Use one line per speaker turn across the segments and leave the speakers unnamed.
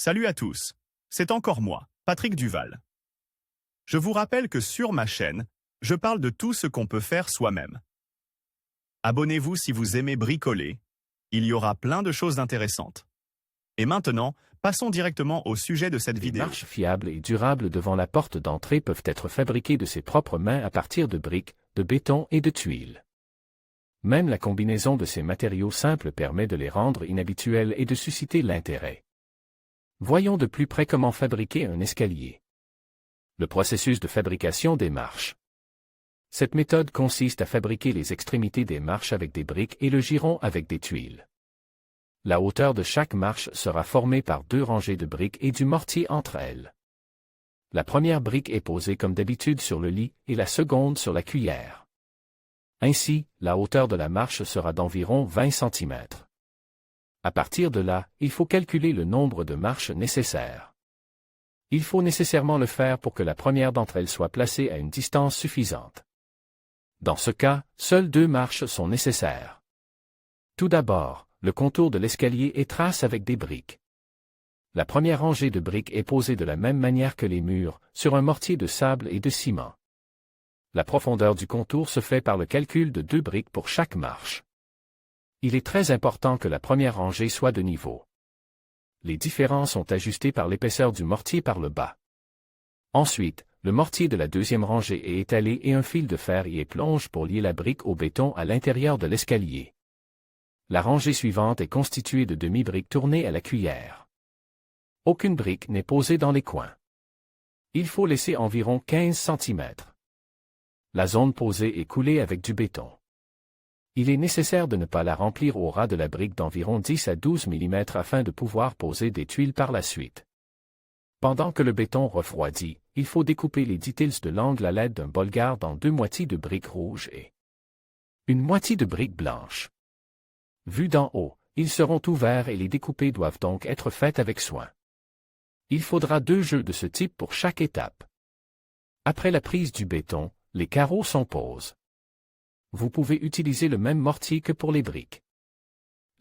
Salut à tous, c'est encore moi, Patrick Duval. Je vous rappelle que sur ma chaîne, je parle de tout ce qu'on peut faire soi-même. Abonnez-vous si vous aimez bricoler, il y aura plein de choses intéressantes. Et maintenant, passons directement au sujet de cette vidéo.
Des marches fiables et durables devant la porte d'entrée peuvent être fabriquées de ses propres mains à partir de briques, de béton et de tuiles. Même la combinaison de ces matériaux simples permet de les rendre inhabituels et de susciter l'intérêt. Voyons de plus près comment fabriquer un escalier. Le processus de fabrication des marches. Cette méthode consiste à fabriquer les extrémités des marches avec des briques et le giron avec des tuiles. La hauteur de chaque marche sera formée par 2 rangées de briques et du mortier entre elles. La première brique est posée comme d'habitude sur le lit et la seconde sur la cuillère. Ainsi, la hauteur de la marche sera d'environ 20 cm. À partir de là, il faut calculer le nombre de marches nécessaires. Il faut nécessairement le faire pour que la première d'entre elles soit placée à une distance suffisante. Dans ce cas, seules 2 marches sont nécessaires. Tout d'abord, le contour de l'escalier est tracé avec des briques. La première rangée de briques est posée de la même manière que les murs, sur un mortier de sable et de ciment. La profondeur du contour se fait par le calcul de 2 briques pour chaque marche. Il est très important que la première rangée soit de niveau. Les différences sont ajustées par l'épaisseur du mortier par le bas. Ensuite, le mortier de la deuxième rangée est étalé et un fil de fer y est plongé pour lier la brique au béton à l'intérieur de l'escalier. La rangée suivante est constituée de demi-briques tournées à la cuillère. Aucune brique n'est posée dans les coins. Il faut laisser environ 15 cm. La zone posée est coulée avec du béton. Il est nécessaire de ne pas la remplir au ras de la brique d'environ 10 à 12 mm afin de pouvoir poser des tuiles par la suite. Pendant que le béton refroidit, il faut découper les details de l'angle à l'aide d'un bol-garde en 2 moitiés de briques rouges et une moitié de briques blanches. Vus d'en haut, ils seront ouverts et les découpés doivent donc être faits avec soin. Il faudra 2 jeux de ce type pour chaque étape. Après la prise du béton, les carreaux sont posés. Vous pouvez utiliser le même mortier que pour les briques.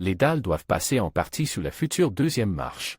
Les dalles doivent passer en partie sous la future deuxième marche.